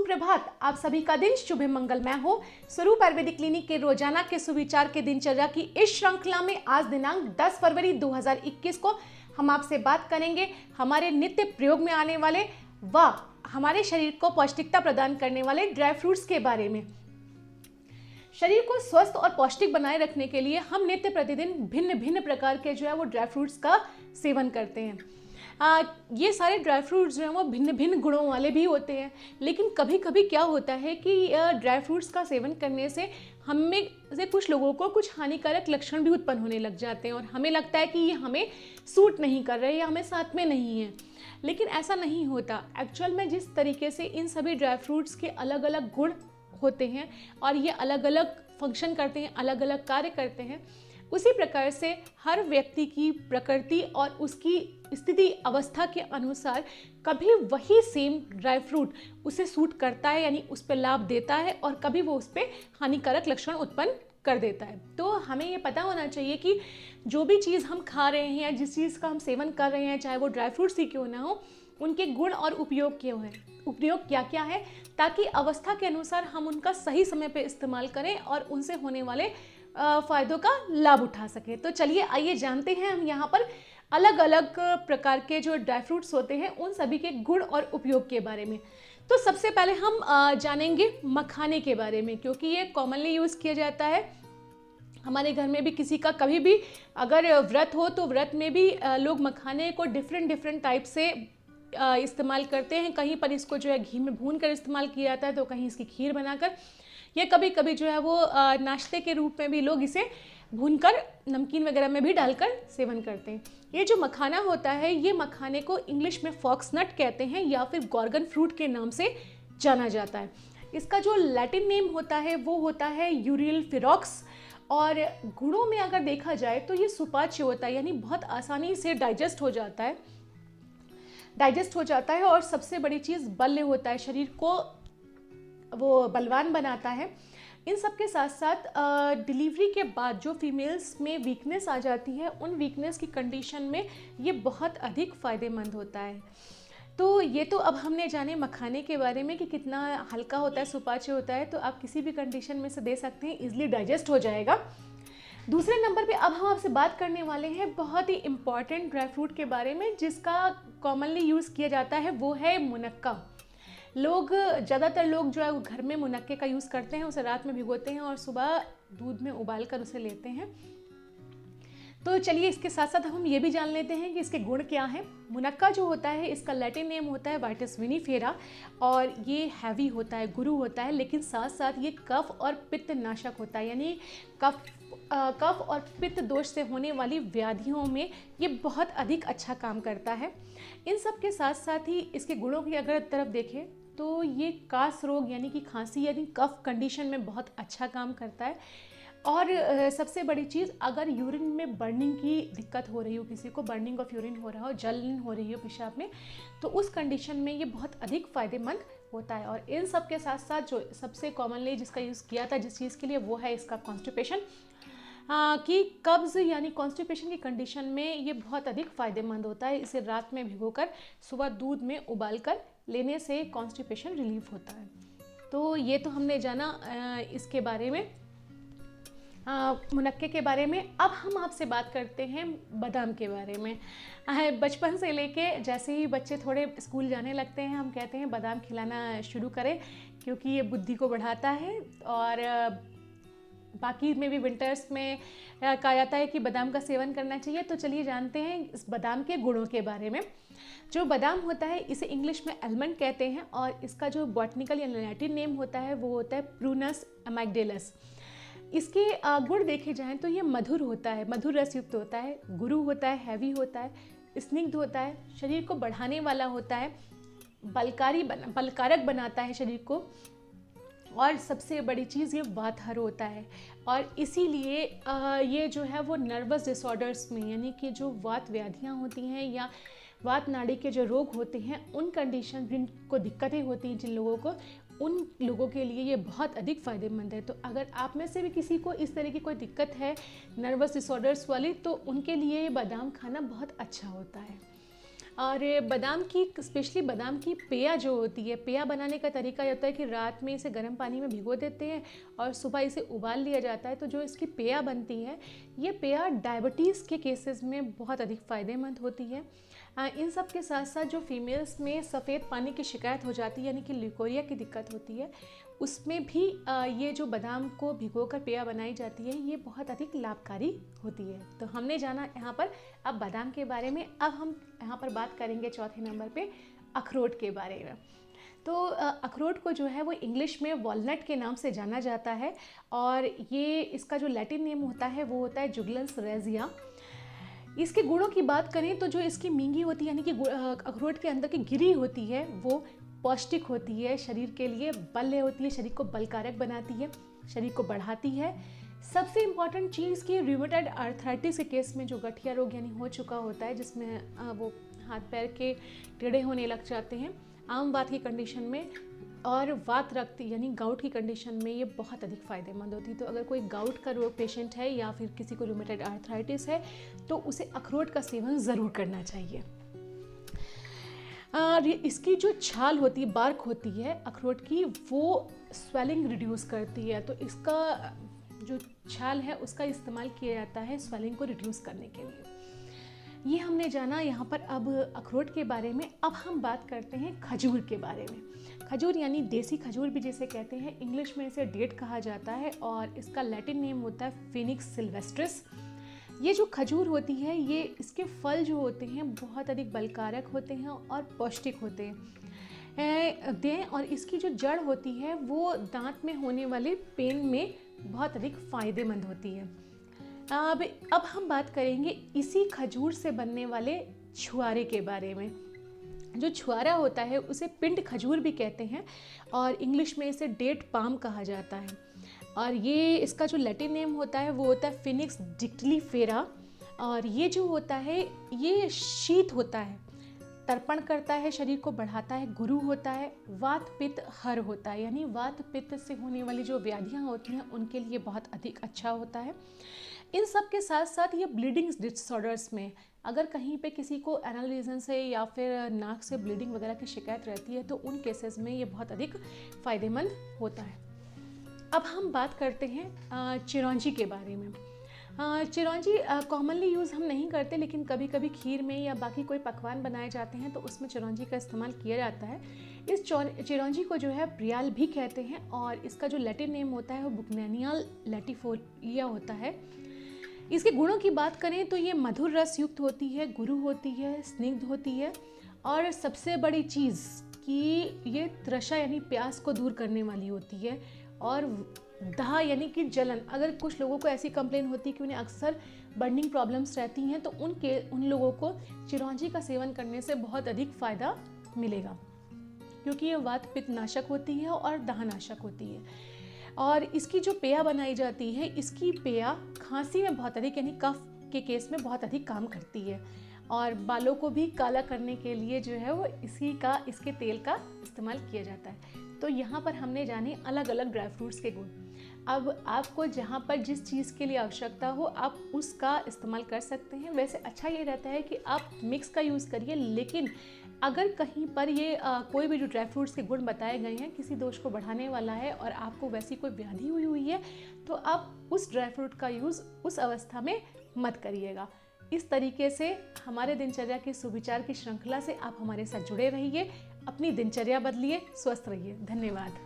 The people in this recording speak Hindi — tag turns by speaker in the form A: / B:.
A: सुप्रभात। आप सभी का दिन शुभ मंगलमय हो। स्वरूप आयुर्वेदिक क्लिनिक के रोजाना के सुविचार के दिनचर्या की इस श्रृंखला में आज दिनांक 10 फरवरी 2021 को हम आपसे बात करेंगे हमारे नित्य प्रयोग में आने वाले व हमारे शरीर को पौष्टिकता प्रदान करने वाले ड्राई फ्रूट्स के बारे में। शरीर को स्वस्थ और पौष्टिक बनाए रखने के लिए हम नित्य प्रतिदिन भिन्न भिन्न प्रकार के वो ड्राई फ्रूट्स का सेवन करते हैं। ये सारे ड्राई फ्रूट्स जो हैं वो भिन्न भिन्न गुणों वाले भी होते हैं, लेकिन कभी कभी क्या होता है कि ड्राई फ्रूट्स का सेवन करने से हम में से कुछ लोगों को कुछ हानिकारक लक्षण भी उत्पन्न होने लग जाते हैं और हमें लगता है कि ये हमें सूट नहीं कर रहे या हमें साथ में नहीं है, लेकिन ऐसा नहीं होता। एक्चुअल में जिस तरीके से इन सभी ड्राई फ्रूट्स के अलग अलग गुण होते हैं और ये अलग अलग फंक्शन करते हैं, अलग अलग कार्य करते हैं, उसी प्रकार से हर व्यक्ति की प्रकृति और उसकी स्थिति अवस्था के अनुसार कभी वही सेम ड्राई फ्रूट उसे सूट करता है, यानी उस पर लाभ देता है, और कभी वो उस पर हानिकारक लक्षण उत्पन्न कर देता है। तो हमें ये पता होना चाहिए कि जो भी चीज़ हम खा रहे हैं या जिस चीज़ का हम सेवन कर रहे हैं, चाहे वो ड्राई फ्रूट्स ही क्यों ना हो, उनके गुण और उपयोग क्या क्या है, ताकि अवस्था के अनुसार हम उनका सही समय पर इस्तेमाल करें और उनसे होने वाले फ़ायदों का लाभ उठा सकें। तो चलिए आइए जानते हैं हम यहाँ पर अलग अलग प्रकार के जो ड्राई फ्रूट्स होते हैं उन सभी के गुण और उपयोग के बारे में। तो सबसे पहले हम जानेंगे मखाने के बारे में, क्योंकि ये कॉमनली यूज़ किया जाता है। हमारे घर में भी किसी का कभी भी अगर व्रत हो तो व्रत में भी लोग मखाने को डिफरेंट टाइप से इस्तेमाल करते हैं। कहीं पर इसको घी में भून कर इस्तेमाल किया जाता है, तो कहीं इसकी खीर बनाकर, या कभी कभी वो नाश्ते के रूप में भी लोग इसे भूनकर नमकीन वगैरह में भी डालकर सेवन करते हैं। ये जो मखाना होता है, ये मखाने को इंग्लिश में फॉक्सनट कहते हैं या फिर गॉर्गन फ्रूट के नाम से जाना जाता है। इसका जो लैटिन नेम होता है वो होता है यूरियल फिरॉक्स, और गुणों में अगर देखा जाए तो ये सुपाच्य होता है, यानी बहुत आसानी से डाइजेस्ट हो जाता है और सबसे बड़ी चीज़ बल्य होता है, शरीर को वो बलवान बनाता है। इन सब के साथ साथ डिलीवरी के बाद जो फीमेल्स में वीकनेस आ जाती है, उन वीकनेस की कंडीशन में ये बहुत अधिक फ़ायदेमंद होता है। तो ये तो अब हमने जाने मखाने के बारे में कि कितना हल्का होता है, सुपाच्य होता है, तो आप किसी भी कंडीशन में से दे सकते हैं, इजीली डाइजेस्ट हो जाएगा। दूसरे नंबर पे अब हम आपसे बात करने वाले हैं बहुत ही इम्पॉर्टेंट ड्राई फ्रूट के बारे में जिसका कॉमनली यूज़ किया जाता है, वो है मुनक्का। ज़्यादातर लोग घर में मुनक्के का यूज़ करते हैं, उसे रात में भिगोते हैं और सुबह दूध में उबाल कर उसे लेते हैं। तो चलिए इसके साथ साथ हम ये भी जान लेते हैं कि इसके गुण क्या हैं। मुनक्का जो होता है, इसका लैटिन नेम होता है वाइटस विनिफेरा, और ये हैवी होता है, गुरु होता है, लेकिन साथ साथ ये कफ और पित्त नाशक होता है, यानी कफ और पित्त दोष से होने वाली व्याधियों में ये बहुत अधिक अच्छा काम करता है। इन सब के साथ साथ ही इसके गुणों की अगर तरफ देखें तो ये कास रोग यानी कि खांसी यानी कफ कंडीशन में बहुत अच्छा काम करता है। और सबसे बड़ी चीज़, अगर यूरिन में बर्निंग की दिक्कत हो रही हो, किसी को बर्निंग ऑफ यूरिन हो रहा हो, जलन हो रही हो पेशाब में, तो उस कंडीशन में ये बहुत अधिक फ़ायदेमंद होता है। और इन सब के साथ साथ जो सबसे कॉमनली जिसका यूज़ किया था जिस चीज़ के लिए, वो है इसका कॉन्स्टिपेशन कि कब्ज़ यानी कॉन्स्टिपेशन की कंडीशन में ये बहुत अधिक फ़ायदेमंद होता है। इसे रात में भिगोकर सुबह दूध में उबालकर लेने से कॉन्स्टिपेशन रिलीफ होता है। तो ये तो हमने जाना इसके बारे में, मुनक्के के बारे में। अब हम आपसे बात करते हैं बादाम के बारे में। बचपन से लेके जैसे ही बच्चे थोड़े स्कूल जाने लगते हैं, हम कहते हैं बादाम खिलाना शुरू करें, क्योंकि ये बुद्धि को बढ़ाता है। और बाकी में भी विंटर्स में कहा जाता है कि बादाम का सेवन करना चाहिए। तो चलिए जानते हैं इस बादाम के गुणों के बारे में। जो बादाम होता है, इसे इंग्लिश में आलमंड कहते हैं, और इसका जो बॉटनिकल या लैटिन नेम होता है वो होता है प्रूनस अमेग्डेलस। इसके गुण देखे जाएं तो ये मधुर होता है, मधुर रस युक्त होता है, गुरु होता है, हैवी होता है, स्निग्ध होता है, शरीर को बढ़ाने वाला होता है, बलकारक बनाता है शरीर को, और सबसे बड़ी चीज़ ये वातहर होता है। और इसीलिए ये वो नर्वस डिसऑर्डर्स में, यानी कि जो वात व्याधियाँ होती हैं या वात नाड़ी के जो रोग होते हैं, उन कंडीशन जिनको दिक्कतें होती हैं जिन लोगों को, उन लोगों के लिए ये बहुत अधिक फ़ायदेमंद है। तो अगर आप में से भी किसी को इस तरह की कोई दिक्कत है नर्वस डिसऑर्डर्स वाली, तो उनके लिए ये बादाम खाना बहुत अच्छा होता है। और बादाम की, स्पेशली बादाम की पेया जो होती है, पेया बनाने का तरीका ये होता है कि रात में इसे गर्म पानी में भिगो देते हैं और सुबह इसे उबाल लिया जाता है। तो जो इसकी पेया बनती है, ये पेया डायबिटीज़ के केसेस में बहुत अधिक फ़ायदेमंद होती है। इन सब के साथ साथ जो फीमेल्स में सफ़ेद पानी की शिकायत हो जाती है, यानी कि ल्यूकोरिया की दिक्कत होती है, उसमें भी ये जो बादाम को भिगोकर पेया बनाई जाती है, ये बहुत अधिक लाभकारी होती है। तो हमने जाना यहाँ पर अब बादाम के बारे में। अब हम यहाँ पर बात करेंगे चौथे नंबर पे अखरोट के बारे में। तो अखरोट को जो है वो इंग्लिश में वॉलनट के नाम से जाना जाता है और ये इसका जो लैटिन नेम होता है वो होता है जुगलन्स रेजिया। इसके गुणों की बात करें तो जो इसकी मींगी होती है, यानी कि अखरोट के अंदर की गिरी होती है, वो पौष्टिक होती है, शरीर के लिए बल्य होती है, शरीर को बलकारक बनाती है, शरीर को बढ़ाती है। सबसे इम्पॉर्टेंट चीज़ कि रूमेटॉइड आर्थराइटिस के केस में जो गठिया रोग यानी हो चुका होता है, जिसमें वो हाथ पैर के टेढ़े होने लग जाते हैं, आम वात की कंडीशन में और वात रक्त यानी गाउट की कंडीशन में ये बहुत अधिक फ़ायदेमंद होती है। तो अगर कोई गाउट का रोग पेशेंट है या फिर किसी को रूमेटॉइड आर्थराइटिस है तो उसे अखरोट का सेवन ज़रूर करना चाहिए। इसकी जो छाल होती है, बार्क होती है अखरोट की, वो स्वेलिंग रिड्यूस करती है। तो इसका जो छाल है उसका इस्तेमाल किया जाता है स्वेलिंग को रिड्यूस करने के लिए। ये हमने जाना यहाँ पर अब अखरोट के बारे में। अब हम बात करते हैं खजूर के बारे में। खजूर यानी देसी खजूर भी जिसे कहते हैं, इंग्लिश में इसे डेट कहा जाता है और इसका लैटिन नेम होता है फिनिक्स सिल्वेस्ट्रिस। ये जो खजूर होती है, ये इसके फल जो होते हैं बहुत अधिक बलकारक होते हैं और पौष्टिक होते हैं और इसकी जो जड़ होती है वो दांत में होने वाले पेन में बहुत अधिक फ़ायदेमंद होती है। अब हम बात करेंगे इसी खजूर से बनने वाले छुआरे के बारे में। जो छुआरा होता है उसे पिंड खजूर भी कहते हैं और इंग्लिश में इसे डेट पाम कहा जाता है और ये इसका जो लैटिन नेम होता है वो होता है फिनिक्स डिक्टिलीफेरा। और ये जो होता है ये शीत होता है, तर्पण करता है, शरीर को बढ़ाता है, गुरु होता है, वात पित्त हर होता है, यानी वात पित्त से होने वाली जो व्याधियाँ होती हैं उनके लिए बहुत अधिक अच्छा होता है। इन सब के साथ साथ ये ब्लीडिंग डिसऑर्डर्स में अगर कहीं पे किसी को एनल रीजन से या फिर नाक से ब्लीडिंग वगैरह की शिकायत रहती है तो उन केसेस में ये बहुत अधिक फ़ायदेमंद होता है। अब हम बात करते हैं चिरौंजी के बारे में। चिरौंजी कॉमनली यूज़ हम नहीं करते, लेकिन कभी कभी खीर में या बाकी कोई पकवान बनाए जाते हैं तो उसमें चिरौंजी का इस्तेमाल किया जाता है। इस चिरौंजी को जो है प्रियाल भी कहते हैं और इसका जो लैटिन नेम होता है वो बुकनेनिया लैटिफोलिया होता है। इसके गुणों की बात करें तो ये मधुर रस युक्त होती है, गुरु होती है, स्निग्ध होती है और सबसे बड़ी चीज़ कि ये तृषा यानी प्यास को दूर करने वाली होती है और दाह यानी कि जलन। अगर कुछ लोगों को ऐसी कंप्लेन होती है कि उन्हें अक्सर बर्निंग प्रॉब्लम्स रहती हैं तो उन लोगों को चिरौंजी का सेवन करने से बहुत अधिक फ़ायदा मिलेगा, क्योंकि ये वात पित्त नाशक होती है और दाह नाशक होती है। और इसकी जो पेया बनाई जाती है, इसकी पेया खांसी में बहुत अधिक यानी कफ के केस में बहुत अधिक काम करती है और बालों को भी काला करने के लिए जो है वो इसके तेल का इस्तेमाल किया जाता है। तो यहाँ पर हमने जाने अलग अलग ड्राई फ्रूट्स के गुण। अब आपको जहाँ पर जिस चीज़ के लिए आवश्यकता हो आप उसका इस्तेमाल कर सकते हैं। वैसे अच्छा ये रहता है कि आप मिक्स का यूज़ करिए, लेकिन अगर कहीं पर ये कोई भी जो ड्राई फ्रूट्स के गुण बताए गए हैं किसी दोष को बढ़ाने वाला है और आपको वैसी कोई व्याधि हुई है तो आप उस ड्राई फ्रूट का यूज़ उस अवस्था में मत करिएगा। इस तरीके से हमारे दिनचर्या की सुविचार की श्रृंखला से आप हमारे साथ जुड़े रहिए, अपनी दिनचर्या बदलिए, स्वस्थ रहिए। धन्यवाद।